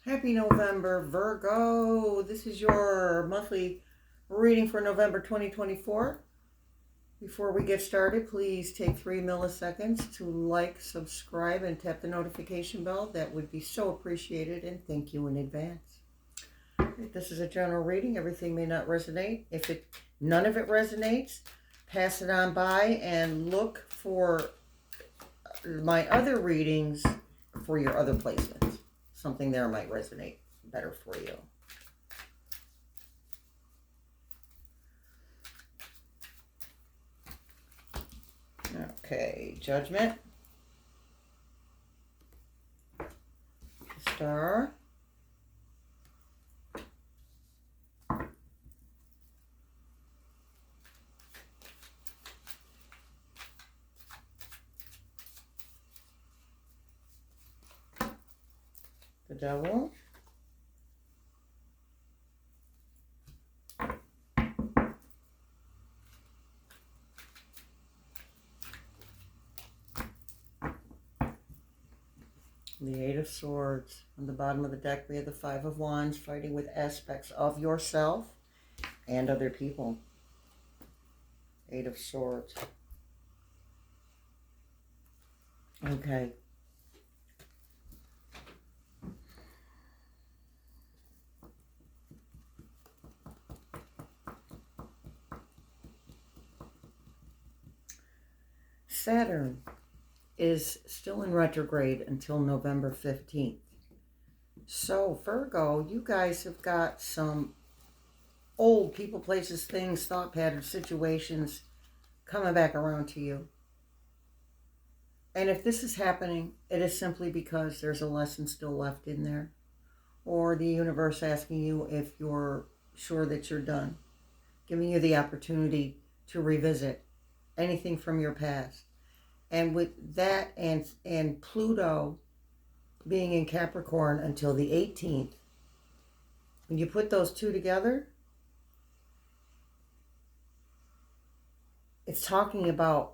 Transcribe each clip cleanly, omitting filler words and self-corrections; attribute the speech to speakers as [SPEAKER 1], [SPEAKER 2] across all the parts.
[SPEAKER 1] Happy November, Virgo. This is your monthly reading for November 2024. Before we get started, please take 3 milliseconds to like, subscribe, and tap the notification bell. That would be so appreciated, and thank you in advance. This is a general reading. Everything may not resonate. If none of it resonates, pass it on by and look for my other readings for your other placements. Something there might resonate better for you. Okay, Judgment. Star. The Devil. The Eight of Swords. On the bottom of the deck, we have the Five of Wands, fighting with aspects of yourself and other people. Eight of Swords. Okay. Saturn is still in retrograde until November 15th. So, Virgo, you guys have got some old people, places, things, thought patterns, situations coming back around to you. And if this is happening, it is simply because there's a lesson still left in there. Or the universe asking you if you're sure that you're done. Giving you the opportunity to revisit anything from your past. And with that and Pluto being in Capricorn until the 18th, when you put those two together, it's talking about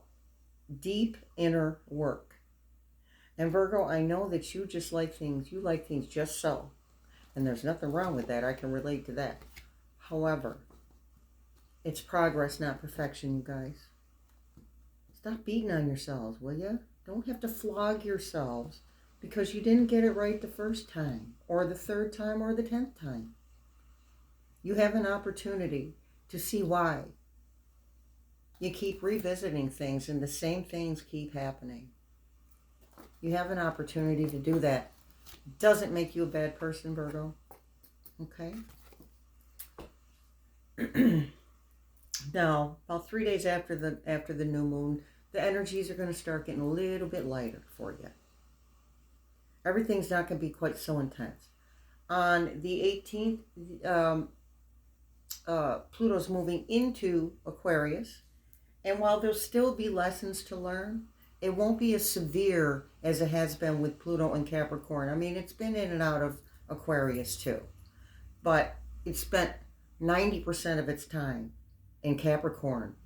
[SPEAKER 1] deep inner work. And Virgo, I know that you just like things. You like things just so. And there's nothing wrong with that. I can relate to that. However, it's progress, not perfection, you guys. Stop beating on yourselves, will you? Don't have to flog yourselves because you didn't get it right the first time, or the third time, or the 10th time. You have an opportunity to see why you keep revisiting things and the same things keep happening. You have an opportunity to do that. Doesn't make you a bad person, Virgo. Okay? Now, about 3 days after the new moon, the energies are going to start getting a little bit lighter for you. Everything's not going to be quite so intense. On the 18th, Pluto's moving into Aquarius. And while there'll still be lessons to learn, it won't be as severe as it has been with Pluto and Capricorn. I mean, it's been in and out of Aquarius too. But it spent 90% of its time in Capricorn.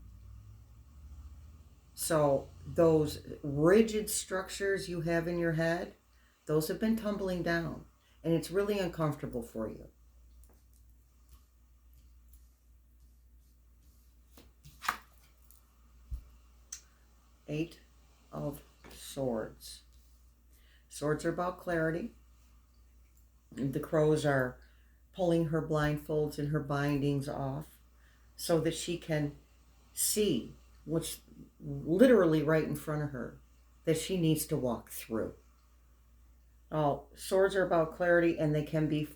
[SPEAKER 1] So those rigid structures you have in your head, those have been tumbling down. And it's really uncomfortable for you. Eight of Swords. Swords are about clarity. The crows are pulling her blindfolds and her bindings off so that she can see what's literally right in front of her that she needs to walk through. Swords are about clarity, and they can be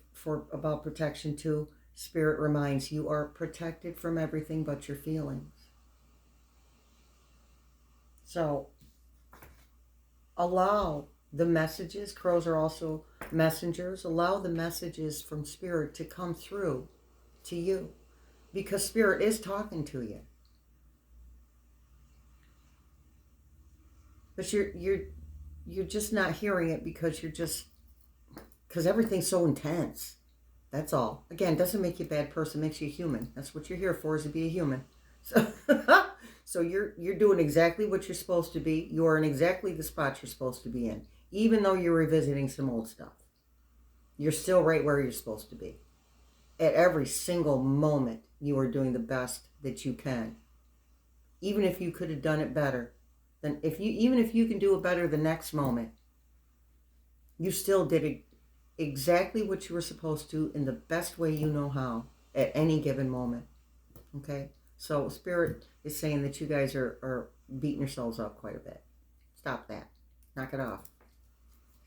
[SPEAKER 1] about protection too. Spirit reminds you are protected from everything but your feelings. So allow the messages, crows are also messengers, allow the messages from Spirit to come through to you, because Spirit is talking to you. But you're just not hearing it because everything's so intense. That's all. Again, doesn't make you a bad person, makes you a human. That's what you're here for, is to be a human. So you're doing exactly what you're supposed to be. You are in exactly the spot you're supposed to be in, even though you're revisiting some old stuff. You're still right where you're supposed to be. At every single moment, you are doing the best that you can. Even if you could have done it better, even if you can do it better the next moment, you still did it exactly what you were supposed to in the best way you know how at any given moment. Okay? So Spirit is saying that you guys are beating yourselves up quite a bit. Stop that. Knock it off.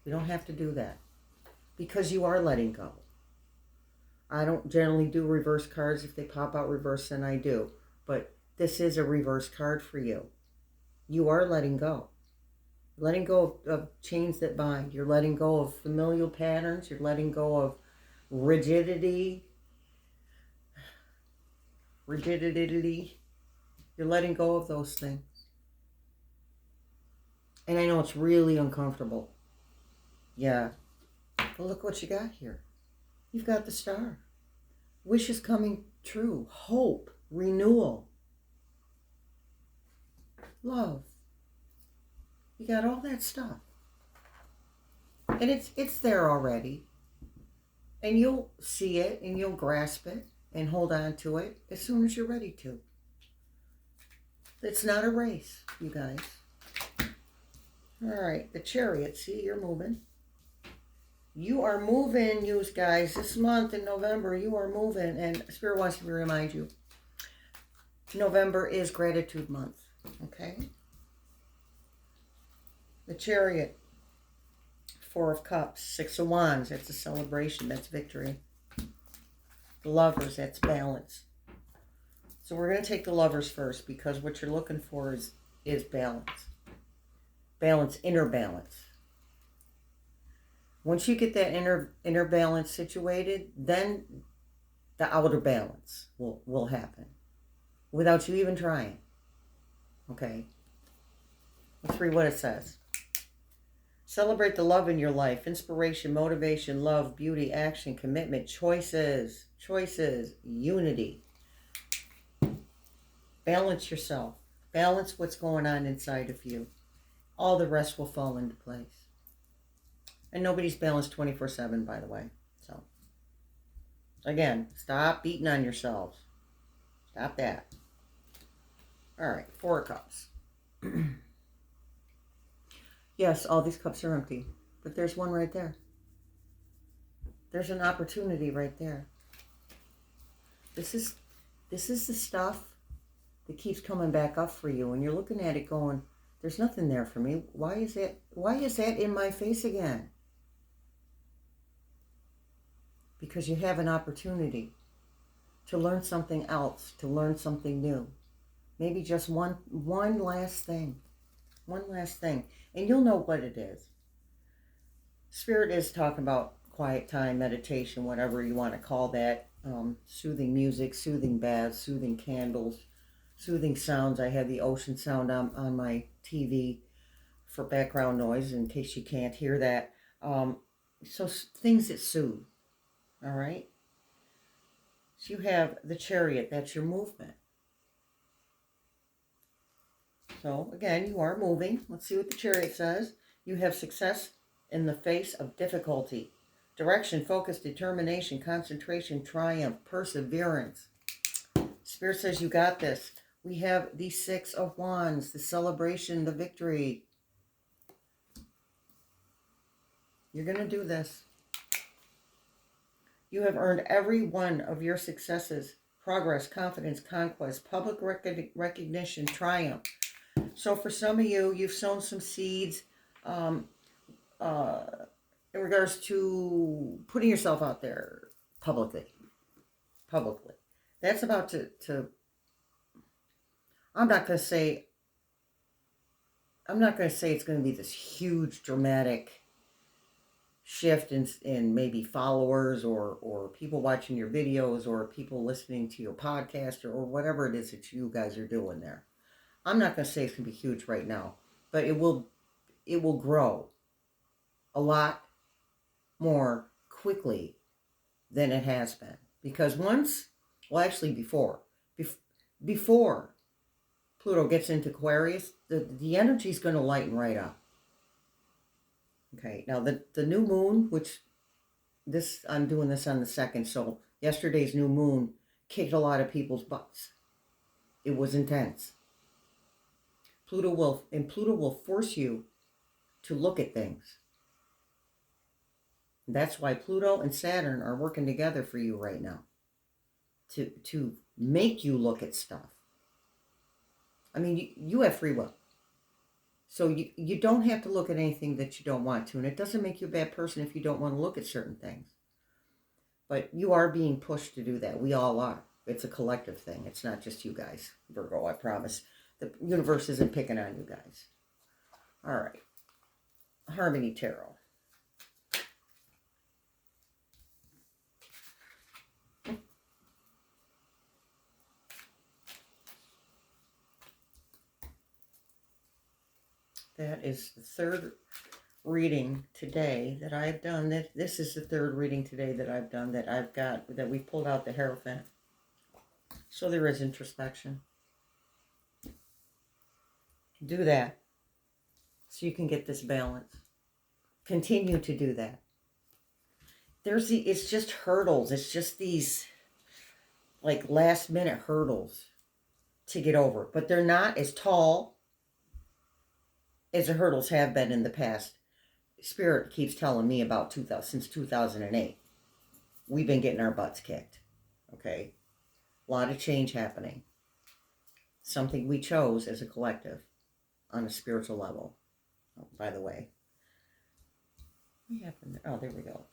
[SPEAKER 1] You don't have to do that because you are letting go. I don't generally do reverse cards. If they pop out reverse, then I do. But this is a reverse card for you. You are letting go. Letting go of chains that bind. You're letting go of familial patterns. You're letting go of rigidity. You're letting go of those things. And I know it's really uncomfortable. Yeah. But look what you got here. You've got the star. Wishes coming true. Hope. Renewal. Love. You got all that stuff. And it's there already. And you'll see it and you'll grasp it and hold on to it as soon as you're ready to. It's not a race, you guys. All right, the Chariot. See, you're moving. You are moving, you guys. This month in November, you are moving. And Spirit wants me to remind you, November is Gratitude Month. Okay? The Chariot. Four of Cups. Six of Wands. That's a celebration. That's victory. The Lovers. That's balance. So we're going to take the Lovers first because what you're looking for is balance. Balance, inner balance. Once you get that inner balance situated, then the outer balance will happen without you even trying. Okay? Let's read what it says. Celebrate the love in your life. Inspiration, motivation, love, beauty, action, commitment, choices, unity. Balance yourself. Balance what's going on inside of you. All the rest will fall into place. And nobody's balanced 24/7, by the way. So, again, stop beating on yourselves. Stop that. All right, Four of Cups. Yes, all these cups are empty, but there's one right there. There's an opportunity right there. This is the stuff that keeps coming back up for you, and you're looking at it going, there's nothing there for me. Why is that in my face again? Because you have an opportunity to learn something else, to learn something new. Maybe just one last thing. One last thing. And you'll know what it is. Spirit is talking about quiet time, meditation, whatever you want to call that. Soothing music, soothing baths, soothing candles, soothing sounds. I have the ocean sound on my TV for background noise in case you can't hear that. So things that soothe. All right? So you have the Chariot. That's your movement. So, again, you are moving. Let's see what the Chariot says. You have success in the face of difficulty. Direction, focus, determination, concentration, triumph, perseverance. Spirit says you got this. We have the Six of Wands, the celebration, the victory. You're going to do this. You have earned every one of your successes. Progress, confidence, conquest, public recognition, triumph. So for some of you, you've sown some seeds in regards to putting yourself out there publicly. That's about to I'm not going to say it's going to be this huge dramatic shift in maybe followers or people watching your videos or people listening to your podcast or whatever it is that you guys are doing there. I'm not going to say it's going to be huge right now, but it will grow a lot more quickly than it has been. Because before Pluto gets into Aquarius, the energy is going to lighten right up. Okay, now the new moon, which I'm doing this on the 2nd, so yesterday's new moon kicked a lot of people's butts. It was intense. Pluto will force you to look at things. That's why Pluto and Saturn are working together for you right now. To make you look at stuff. I mean, you have free will. So you don't have to look at anything that you don't want to. And it doesn't make you a bad person if you don't want to look at certain things. But you are being pushed to do that. We all are. It's a collective thing. It's not just you guys, Virgo, I promise. The universe isn't picking on you guys. All right. Harmony Tarot. That is the third reading today that I've done. This is the third reading today that I've done that we pulled out the Hierophant. So there is introspection. Do that so you can get this balance. Continue to do that. It's just hurdles. It's just these like last minute hurdles to get over. But they're not as tall as the hurdles have been in the past. Spirit keeps telling me about since 2008. We've been getting our butts kicked. Okay? A lot of change happening. Something we chose as a collective on a spiritual level. Oh, by the way. What happened there? Oh, there we go.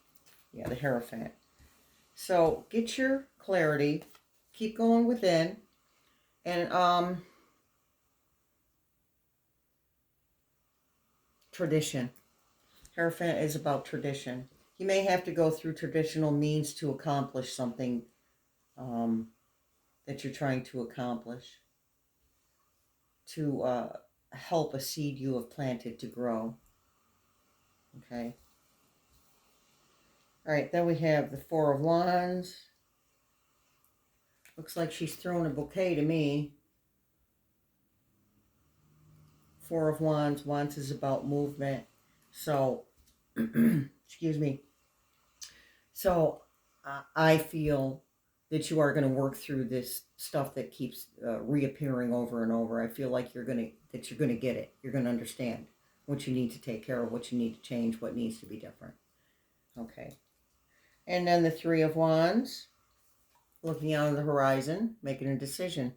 [SPEAKER 1] Yeah, the Hierophant. So get your clarity. Keep going within. And tradition. Hierophant is about tradition. You may have to go through traditional means to accomplish something that you're trying to accomplish. To help a seed you have planted to grow. Okay. All right, then we have the Four of Wands. Looks like she's throwing a bouquet to me. Four of Wands. Wands is about movement. So, excuse me. So, I feel that you are going to work through this stuff that keeps reappearing over and over. I feel like you're going to get it. You're going to understand what you need to take care of, what you need to change, what needs to be different. Okay. And then the Three of Wands, looking out on the horizon, making a decision.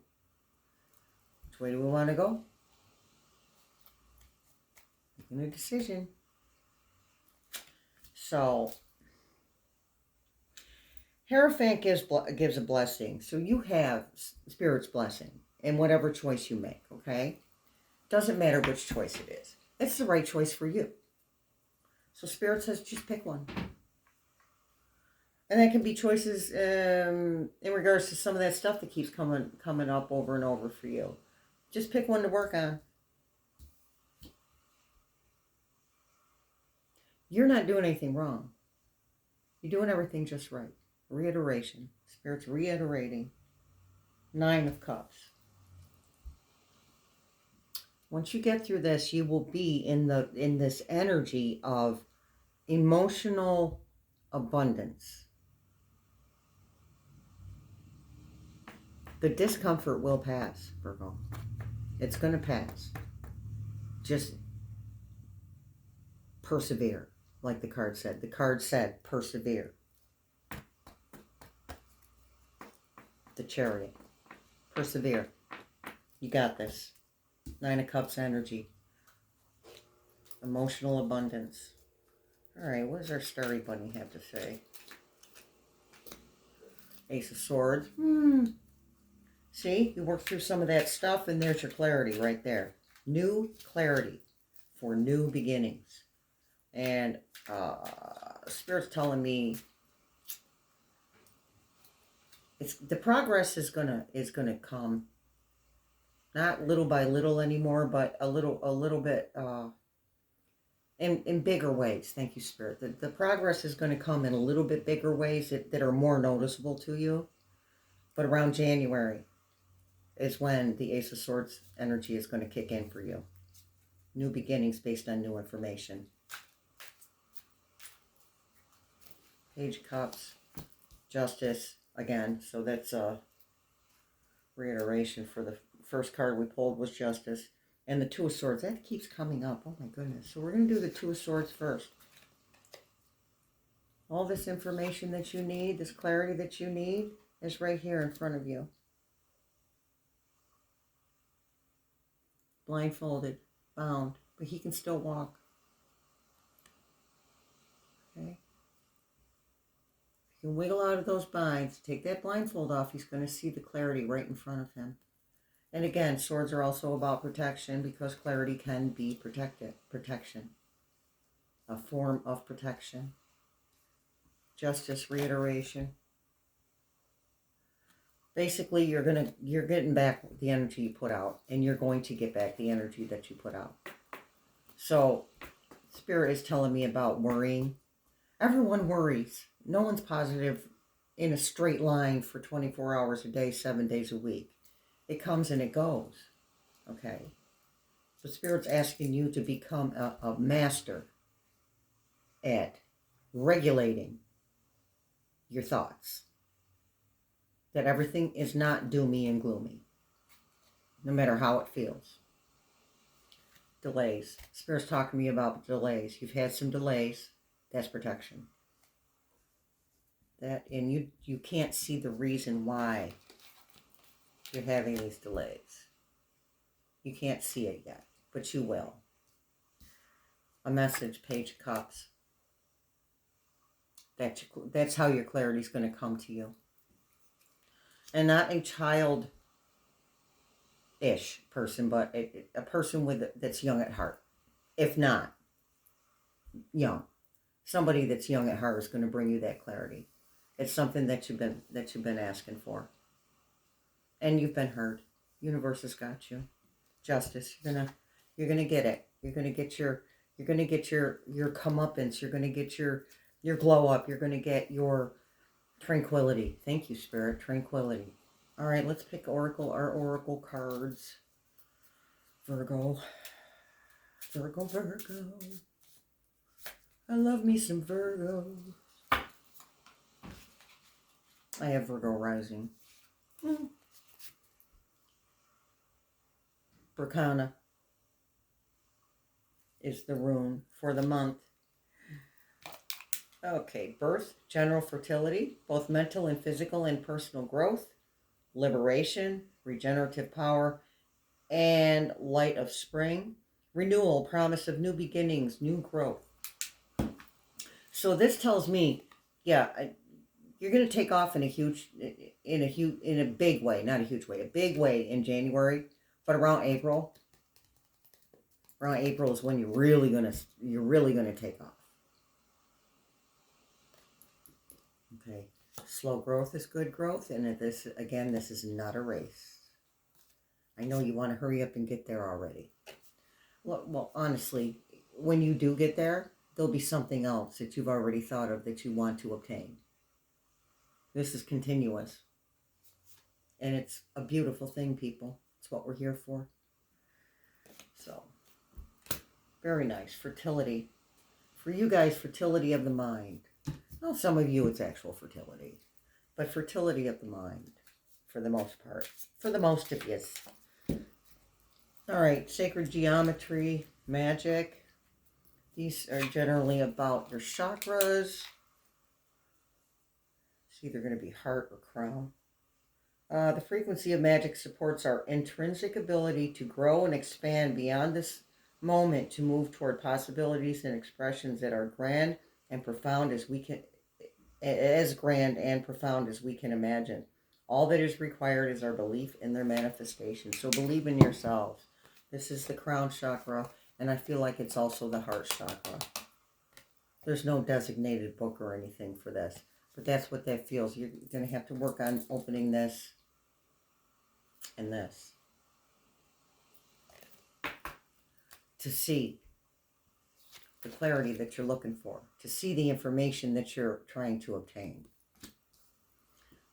[SPEAKER 1] Which way do we want to go? Making a decision. So, Hierophant gives a blessing. So you have Spirit's blessing in whatever choice you make, okay? Doesn't matter which choice it is. It's the right choice for you. So Spirit says just pick one. And that can be choices in regards to some of that stuff that keeps coming up over and over for you. Just pick one to work on. You're not doing anything wrong. You're doing everything just right. Reiteration. Spirit's reiterating. 9 of Cups. Once you get through this, you will be in this energy of emotional abundance. The discomfort will pass, Virgo. It's going to pass. Just persevere, like the card said. The card said persevere. The Chariot. Persevere. You got this. 9 of Cups energy. Emotional abundance. All right, what does our Starry Bunny have to say? Ace of Swords. See, you work through some of that stuff, and there's your clarity right there. New clarity for new beginnings. And Spirit's telling me the progress is gonna come, not little by little anymore, but a little bit in bigger ways. Thank you, Spirit. The progress is going to come in a little bit bigger ways that are more noticeable to you. But around January is when the Ace of Swords energy is going to kick in for you. New beginnings based on new information. Page of Cups, Justice again. So that's a reiteration for the first card we pulled was Justice. And the Two of Swords. That keeps coming up. Oh my goodness. So we're going to do the Two of Swords first. All this information that you need, this clarity that you need, is right here in front of you. Blindfolded, bound, but he can still walk. Okay? If you can wiggle out of those binds, take that blindfold off, he's going to see the clarity right in front of him. And again, swords are also about protection because clarity can be protection. A form of protection. Justice, reiteration. Basically, you're getting back the energy you put out, and you're going to get back the energy that you put out. So, Spirit is telling me about worrying. Everyone worries. No one's positive in a straight line for 24 hours a day, 7 days a week. It comes and it goes. Okay? So Spirit's asking you to become a master at regulating your thoughts. That everything is not doomy and gloomy, no matter how it feels. Delays. Spirit's talking to me about delays. You've had some delays. That's protection. That, and you can't see the reason why you're having these delays. You can't see it yet, but you will. A message, Page of Cups. That's how your clarity is going to come to you. And not a childish person, but a person that's young at heart. If not young, somebody that's young at heart is going to bring you that clarity. It's something that you've been asking for, and you've been heard. Universe has got you. Justice. You're gonna get it. You're gonna get your comeuppance. You're gonna get your glow up. You're gonna get your tranquility. Thank you, Spirit. Tranquility. All right, let's pick our oracle cards. Virgo. Virgo. I love me some Virgo. I have Virgo rising. Bracana is the rune for the month. Okay, birth, general fertility, both mental and physical and personal growth, liberation, regenerative power, and light of spring, renewal, promise of new beginnings, new growth. So this tells me, yeah, you're going to take off in a big way, not a huge way, a big way in January, but around April is when you're really going to take off. Okay, slow growth is good growth, and this is not a race. I know you want to hurry up and get there already. Well, honestly, when you do get there, there'll be something else that you've already thought of that you want to obtain. This is continuous. And it's a beautiful thing, people. It's what we're here for. So, very nice. Fertility. For you guys, fertility of the mind. Well, some of you, it's actual fertility. But fertility of the mind, for the most part. For the most of you. All right, sacred geometry, magic. These are generally about your chakras. It's either going to be heart or crown. The frequency of magic supports our intrinsic ability to grow and expand beyond this moment to move toward possibilities and expressions that are grand and profound as grand and profound as we can imagine. All that is required is our belief in their manifestation. So believe in yourselves. This is the crown chakra, and I feel like it's also the heart chakra. There's no designated book or anything for this. But that's what that feels. You're going to have to work on opening this and this to see the clarity that you're looking for, to see the information that you're trying to obtain.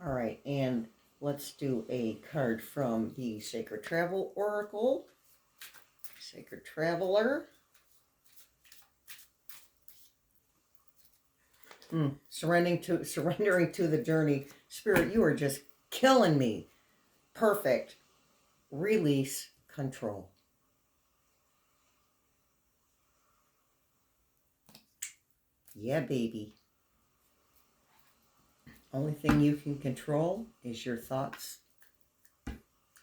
[SPEAKER 1] All right, and let's do a card from the Sacred Travel Oracle. Sacred Traveler. Surrendering to the journey. Spirit, you are just killing me. Perfect. Release control. Yeah, baby. Only thing you can control is your thoughts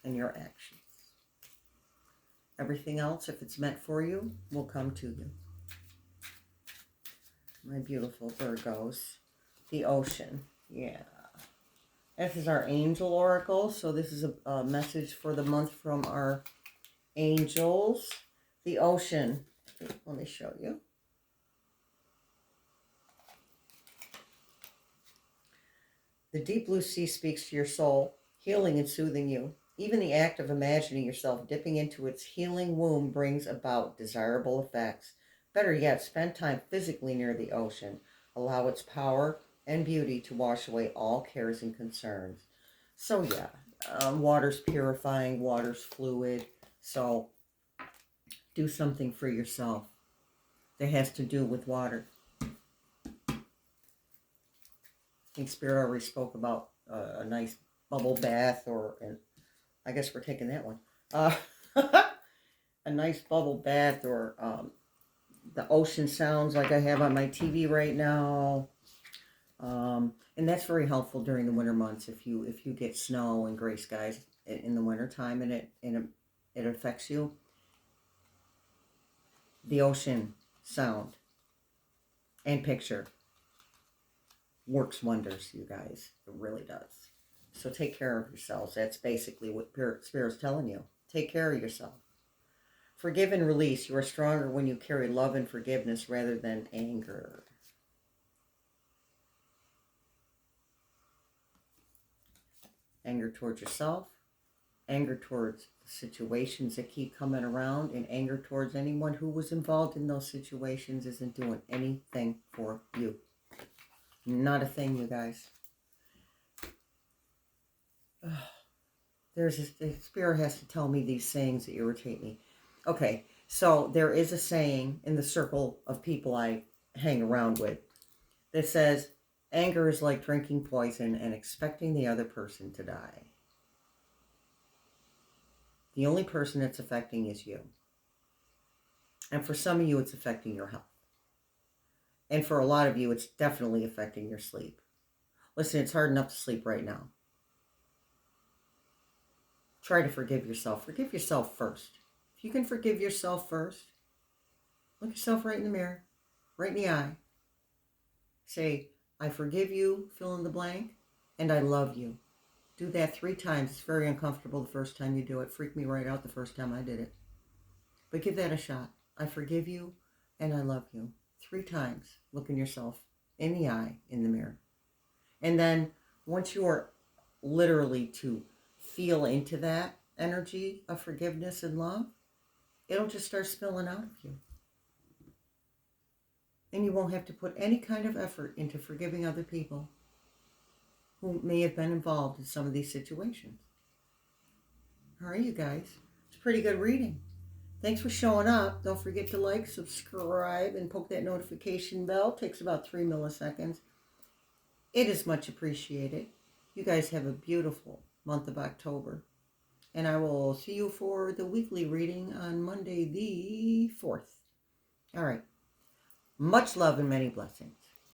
[SPEAKER 1] and your actions. Everything else, if it's meant for you, will come to you. My beautiful Virgos. The ocean. Yeah. This is our angel oracle. So this is a message for the month from our angels. The ocean. Let me show you. The deep blue sea speaks to your soul, healing and soothing you. Even the act of imagining yourself dipping into its healing womb brings about desirable effects. Better yet, spend time physically near the ocean. Allow its power and beauty to wash away all cares and concerns. So yeah, water's purifying, water's fluid. So do something for yourself that has to do with water. I think Spirit already spoke about a nice bubble bath, I guess we're taking that one. A nice bubble bath, or the ocean sounds like I have on my TV right now. And that's very helpful during the winter months if you get snow and gray skies in the winter time and it affects you. The ocean sound and picture works wonders, you guys. It really does. So take care of yourselves. That's basically what Spirit's telling you. Take care of yourself. Forgive and release. You are stronger when you carry love and forgiveness rather than anger. Anger towards yourself, anger towards the situations that keep coming around, and anger towards anyone who was involved in those situations isn't doing anything for you. Not a thing, you guys. The Spirit has to tell me these sayings that irritate me. Okay, so there is a saying in the circle of people I hang around with that says, anger is like drinking poison and expecting the other person to die. The only person it's affecting is you. And for some of you, it's affecting your health. And for a lot of you, it's definitely affecting your sleep. Listen, it's hard enough to sleep right now. Try to forgive yourself. Forgive yourself first. If you can forgive yourself first, look yourself right in the mirror, right in the eye. Say, I forgive you, fill in the blank, and I love you. Do that 3 times. It's very uncomfortable the first time you do it. Freaked me right out the first time I did it. But give that a shot. I forgive you, and I love you. 3 times. Looking yourself in the eye, in the mirror. And then, once you are literally to feel into that energy of forgiveness and love, it'll just start spilling out of you. And you won't have to put any kind of effort into forgiving other people who may have been involved in some of these situations. All right, you guys. It's a pretty good reading. Thanks for showing up. Don't forget to like, subscribe, and poke that notification bell. It takes about 3 milliseconds. It is much appreciated. You guys have a beautiful month of October. And I will see you for the weekly reading on Monday the 4th. All right. Much love and many blessings.